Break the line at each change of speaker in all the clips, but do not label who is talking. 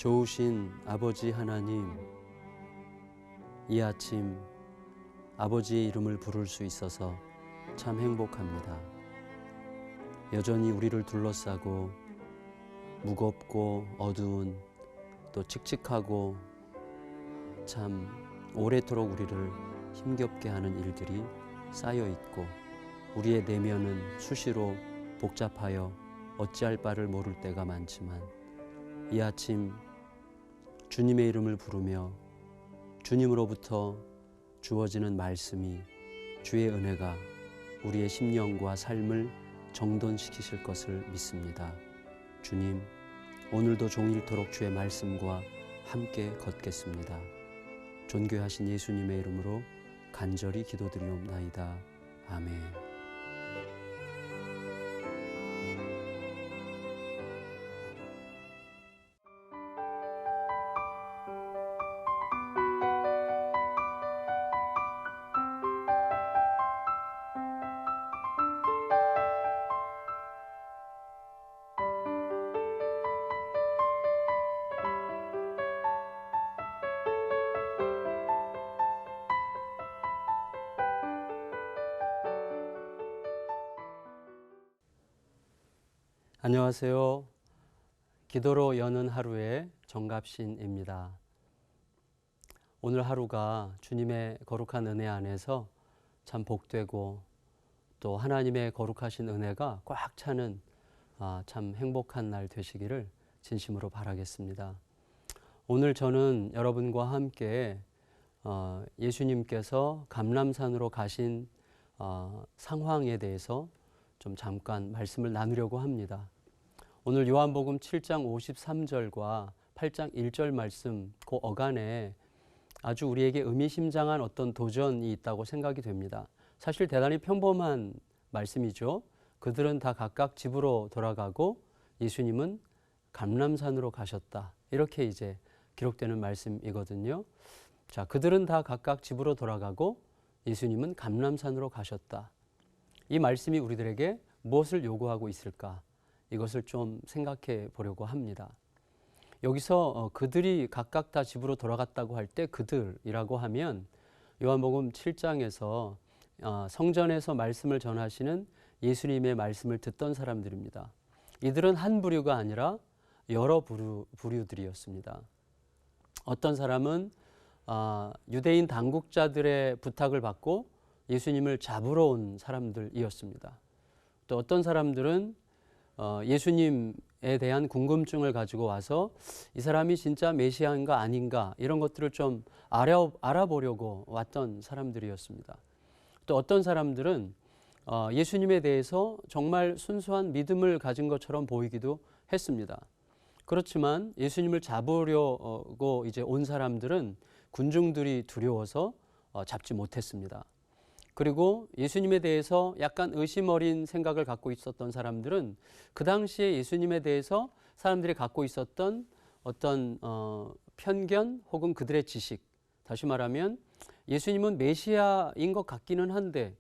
좋으신 아버지 하나님, 이 아침 아버지의 이름을 부를 수 있어서 참 행복합니다. 여전히 우리를 둘러싸고 무겁고 어두운, 또 칙칙하고 참 오래도록 우리를 힘겹게 하는 일들이 쌓여 있고, 우리의 내면은 수시로 복잡하여 어찌할 바를 모를 때가 많지만, 이 아침 주님의 이름을 부르며 주님으로부터 주어지는 말씀이, 주의 은혜가 우리의 심령과 삶을 정돈시키실 것을 믿습니다. 주님, 오늘도 종일토록 주의 말씀과 함께 걷겠습니다. 존귀하신 예수님의 이름으로 간절히 기도드리옵나이다. 아멘. 안녕하세요. 기도로 여는 하루의 정갑신입니다. 오늘 하루가 주님의 거룩한 은혜 안에서 참 복되고, 또 하나님의 거룩하신 은혜가 꽉 차는 참 행복한 날 되시기를 진심으로 바라겠습니다. 오늘 저는 여러분과 함께 예수님께서 감람산으로 가신 상황에 대해서 좀 잠깐 말씀을 나누려고 합니다. 오늘 요한복음 7장 53절과 8장 1절 말씀, 그 어간에 아주 우리에게 의미심장한 어떤 도전이 있다고 생각이 됩니다. 사실 대단히 평범한 말씀이죠. 그들은 다 각각 집으로 돌아가고 예수님은 감람산으로 가셨다. 이렇게 이제 기록되는 말씀이거든요. 자, 그들은 다 각각 집으로 돌아가고 예수님은 감람산으로 가셨다. 이 말씀이 우리들에게 무엇을 요구하고 있을까? 이것을 좀 생각해 보려고 합니다. 여기서 그들이 각각 다 집으로 돌아갔다고 할 때 그들이라고 하면 요한복음 7장에서 성전에서 말씀을 전하시는 예수님의 말씀을 듣던 사람들입니다. 이들은 한 부류가 아니라 여러 부류들이었습니다. 어떤 사람은 유대인 당국자들의 부탁을 받고 예수님을 잡으러 온 사람들이었습니다. 또 어떤 사람들은 예수님에 대한 궁금증을 가지고 와서 이 사람이 진짜 메시아인가 아닌가 이런 것들을 좀 알아보려고 왔던 사람들이었습니다. 또 어떤 사람들은 예수님에 대해서 정말 순수한 믿음을 가진 것처럼 보이기도 했습니다. 그렇지만 예수님을 잡으려고 이제 온 사람들은 군중들이 두려워서 잡지 못했습니다. 그리고 예수님에 대해서 약간 의심 어린 생각을 갖고 있었던 사람들은 그 당시에 예수님에 대해서 사람들이 갖고 있었던 어떤 편견 혹은 그들의 지식, 다시 말하면 예수님은 메시아인 것 같기는 한데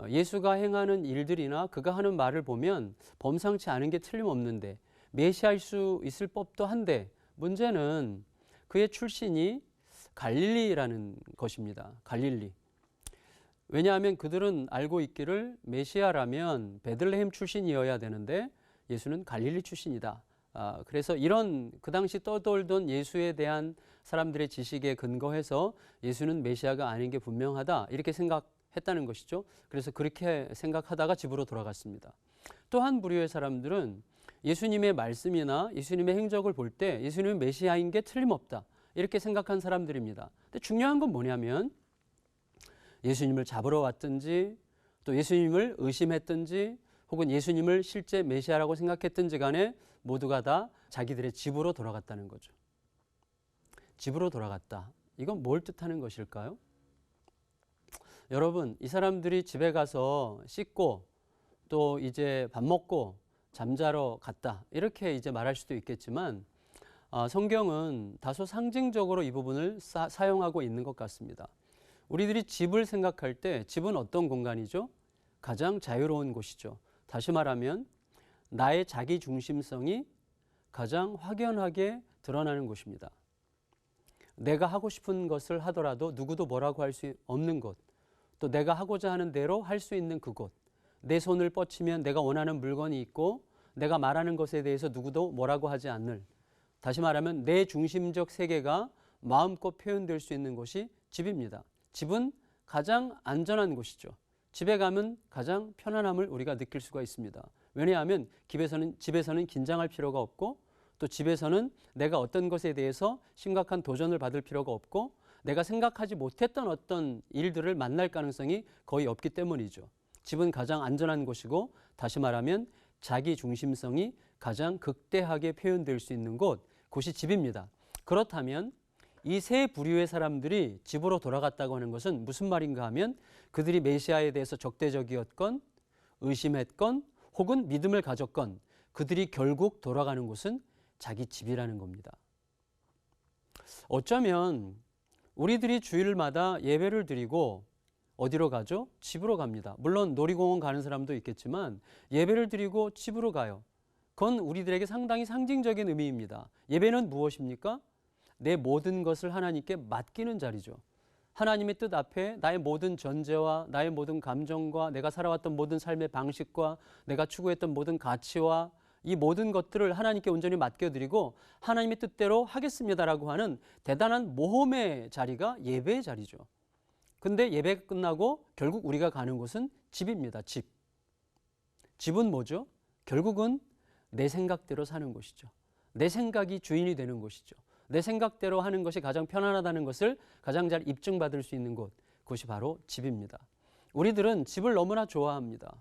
예수가 행하는 일들이나 그가 하는 말을 보면 범상치 않은 게 틀림없는데 메시아일 수 있을 법도 한데, 문제는 그의 출신이 갈릴리라는 것입니다. 갈릴리. 왜냐하면 그들은 알고 있기를 메시아라면 베들레헴 출신이어야 되는데 예수는 갈릴리 출신이다. 그래서 이런 그 당시 떠돌던 예수에 대한 사람들의 지식에 근거해서 예수는 메시아가 아닌 게 분명하다, 이렇게 생각했다는 것이죠. 그래서 그렇게 생각하다가 집으로 돌아갔습니다. 또 한 부류의 사람들은 예수님의 말씀이나 예수님의 행적을 볼 때 예수님은 메시아인 게 틀림없다, 이렇게 생각한 사람들입니다. 근데 중요한 건 뭐냐면 예수님을 잡으러 왔든지 또 예수님을 의심했든지 혹은 예수님을 실제 메시아라고 생각했든지 간에 모두가 다 자기들의 집으로 돌아갔다는 거죠. 집으로 돌아갔다. 이건 뭘 뜻하는 것일까요? 여러분, 이 사람들이 집에 가서 씻고 또 이제 밥 먹고 잠자러 갔다, 이렇게 이제 말할 수도 있겠지만 성경은 다소 상징적으로 이 부분을 사용하고 있는 것 같습니다. 우리들이 집을 생각할 때 집은 어떤 공간이죠? 가장 자유로운 곳이죠. 다시 말하면 나의 자기 중심성이 가장 확연하게 드러나는 곳입니다. 내가 하고 싶은 것을 하더라도 누구도 뭐라고 할 수 없는 곳, 또 내가 하고자 하는 대로 할 수 있는 그곳, 내 손을 뻗치면 내가 원하는 물건이 있고 내가 말하는 것에 대해서 누구도 뭐라고 하지 않을, 다시 말하면 내 중심적 세계가 마음껏 표현될 수 있는 곳이 집입니다. 집은 가장 안전한 곳이죠. 집에 가면 가장 편안함을 우리가 느낄 수가 있습니다. 왜냐하면 집에서는 긴장할 필요가 없고, 또 집에서는 내가 어떤 것에 대해서 심각한 도전을 받을 필요가 없고, 내가 생각하지 못했던 어떤 일들을 만날 가능성이 거의 없기 때문이죠. 집은 가장 안전한 곳이고, 다시 말하면 자기 중심성이 가장 극대하게 표현될 수 있는 곳이 집입니다. 그렇다면 이 세 부류의 사람들이 집으로 돌아갔다고 하는 것은 무슨 말인가 하면, 그들이 메시아에 대해서 적대적이었건 의심했건 혹은 믿음을 가졌건 그들이 결국 돌아가는 곳은 자기 집이라는 겁니다. 어쩌면 우리들이 주일마다 예배를 드리고 어디로 가죠? 집으로 갑니다. 물론 놀이공원 가는 사람도 있겠지만 예배를 드리고 집으로 가요. 그건 우리들에게 상당히 상징적인 의미입니다. 예배는 무엇입니까? 내 모든 것을 하나님께 맡기는 자리죠. 하나님의 뜻 앞에 나의 모든 전제와 나의 모든 감정과 내가 살아왔던 모든 삶의 방식과 내가 추구했던 모든 가치와 이 모든 것들을 하나님께 온전히 맡겨드리고 하나님의 뜻대로 하겠습니다라고 하는 대단한 모험의 자리가 예배의 자리죠. 근데 예배가 끝나고 결국 우리가 가는 곳은 집입니다. 집. 집은 뭐죠? 결국은 내 생각대로 사는 곳이죠. 내 생각이 주인이 되는 곳이죠. 내 생각대로 하는 것이 가장 편안하다는 것을 가장 잘 입증받을 수 있는 곳, 그것이 바로 집입니다. 우리들은 집을 너무나 좋아합니다.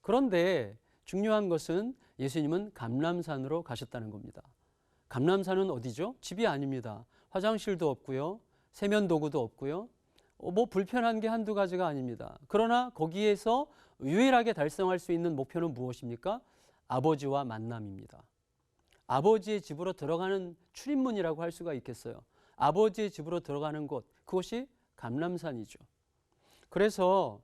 그런데 중요한 것은 예수님은 감람산으로 가셨다는 겁니다. 감람산은 어디죠? 집이 아닙니다. 화장실도 없고요. 세면 도구도 없고요. 뭐 불편한 게 한두 가지가 아닙니다. 그러나 거기에서 유일하게 달성할 수 있는 목표는 무엇입니까? 아버지와 만남입니다. 아버지의 집으로 들어가는 출입문이라고 할 수가 있겠어요. 아버지의 집으로 들어가는 곳, 그것이 감람산이죠. 그래서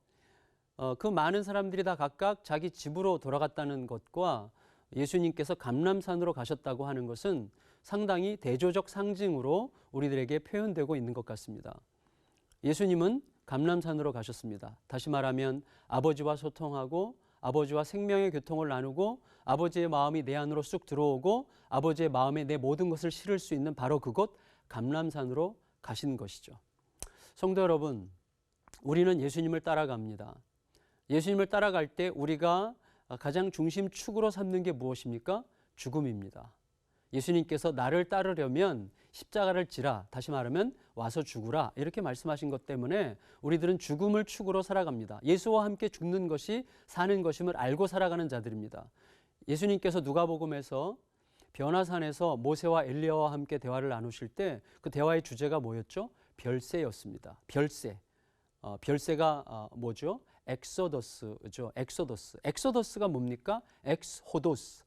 그 많은 사람들이 다 각각 자기 집으로 돌아갔다는 것과 예수님께서 감람산으로 가셨다고 하는 것은 상당히 대조적 상징으로 우리들에게 표현되고 있는 것 같습니다. 예수님은 감람산으로 가셨습니다. 다시 말하면 아버지와 소통하고 아버지와 생명의 교통을 나누고 아버지의 마음이 내 안으로 쑥 들어오고 아버지의 마음에 내 모든 것을 실을 수 있는 바로 그곳 감람산으로 가신 것이죠. 성도 여러분, 우리는 예수님을 따라갑니다. 예수님을 따라갈 때 우리가 가장 중심축으로 삼는 게 무엇입니까? 죽음입니다. 예수님께서 나를 따르려면 십자가를 지라, 다시 말하면 와서 죽으라, 이렇게 말씀하신 것 때문에 우리들은 죽음을 축으로 살아갑니다. 예수와 함께 죽는 것이 사는 것임을 알고 살아가는 자들입니다. 예수님께서 누가복음에서 변화산에서 모세와 엘리야와 함께 대화를 나누실 때 그 대화의 주제가 뭐였죠? 별세였습니다. 별세. 별세가 뭐죠? 엑소더스죠. 엑소더스. 엑소더스가 뭡니까? 엑스호도스.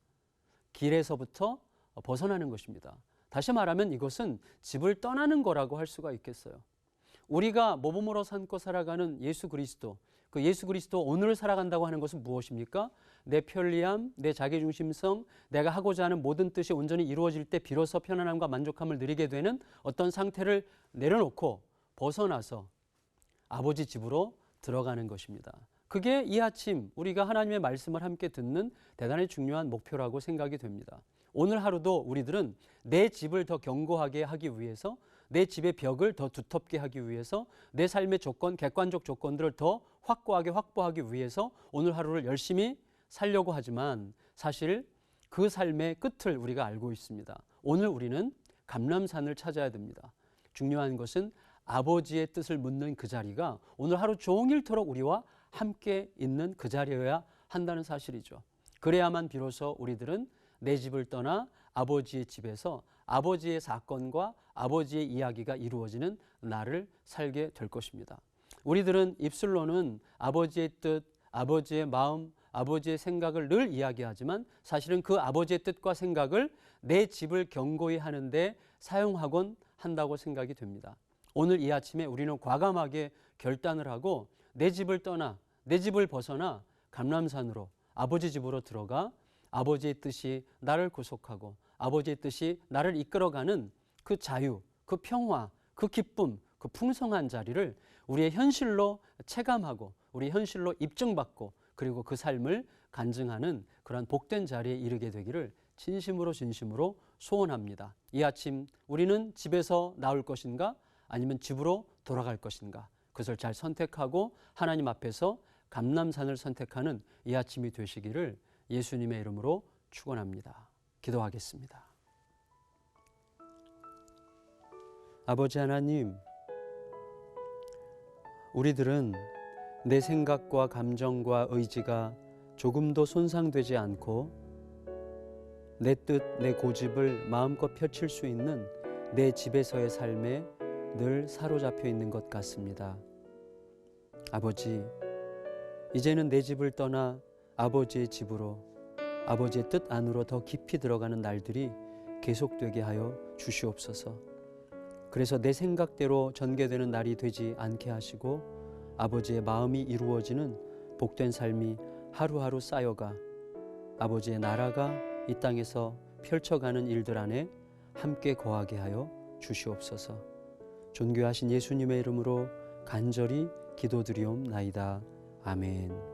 길에서부터 벗어나는 것입니다. 다시 말하면 이것은 집을 떠나는 거라고 할 수가 있겠어요. 우리가 모범으로 삼고 살아가는 예수 그리스도, 그 예수 그리스도 오늘 살아간다고 하는 것은 무엇입니까? 내 편리함, 내 자기중심성, 내가 하고자 하는 모든 뜻이 온전히 이루어질 때 비로소 편안함과 만족함을 누리게 되는 어떤 상태를 내려놓고 벗어나서 아버지 집으로 들어가는 것입니다. 그게 이 아침 우리가 하나님의 말씀을 함께 듣는 대단히 중요한 목표라고 생각이 됩니다. 오늘 하루도 우리들은 내 집을 더 견고하게 하기 위해서, 내 집의 벽을 더 두텁게 하기 위해서, 내 삶의 조건, 객관적 조건들을 더 확고하게 확보하기 위해서 오늘 하루를 열심히 살려고 하지만 사실 그 삶의 끝을 우리가 알고 있습니다. 오늘 우리는 감람산을 찾아야 됩니다. 중요한 것은 아버지의 뜻을 묻는 그 자리가 오늘 하루 종일토록 우리와 함께 있는 그 자리여야 한다는 사실이죠. 그래야만 비로소 우리들은 내 집을 떠나 아버지의 집에서 아버지의 사건과 아버지의 이야기가 이루어지는 날을 살게 될 것입니다. 우리들은 입술로는 아버지의 뜻, 아버지의 마음, 아버지의 생각을 늘 이야기하지만 사실은 그 아버지의 뜻과 생각을 내 집을 견고히 하는데 사용하곤 한다고 생각이 됩니다. 오늘 이 아침에 우리는 과감하게 결단을 하고 내 집을 떠나, 내 집을 벗어나 감람산으로 아버지 집으로 들어가 아버지의 뜻이 나를 구속하고 아버지의 뜻이 나를 이끌어가는 그 자유, 그 평화, 그 기쁨, 그 풍성한 자리를 우리의 현실로 체감하고 우리 현실로 입증받고 그리고 그 삶을 간증하는 그런 복된 자리에 이르게 되기를 진심으로 소원합니다. 이 아침 우리는 집에서 나올 것인가 아니면 집으로 돌아갈 것인가, 그것을 잘 선택하고 하나님 앞에서 감람산을 선택하는 이 아침이 되시기를 예수님의 이름으로 축원합니다. 기도하겠습니다. 아버지 하나님, 우리들은 내 생각과 감정과 의지가 조금도 손상되지 않고 내 뜻, 내 고집을 마음껏 펼칠 수 있는 내 집에서의 삶에 늘 사로잡혀 있는 것 같습니다. 아버지, 이제는 내 집을 떠나 아버지의 집으로, 아버지의 뜻 안으로 더 깊이 들어가는 날들이 계속되게 하여 주시옵소서. 그래서 내 생각대로 전개되는 날이 되지 않게 하시고 아버지의 마음이 이루어지는 복된 삶이 하루하루 쌓여가 아버지의 나라가 이 땅에서 펼쳐가는 일들 안에 함께 거하게 하여 주시옵소서. 존귀하신 예수님의 이름으로 간절히 기도드리옵나이다. 아멘.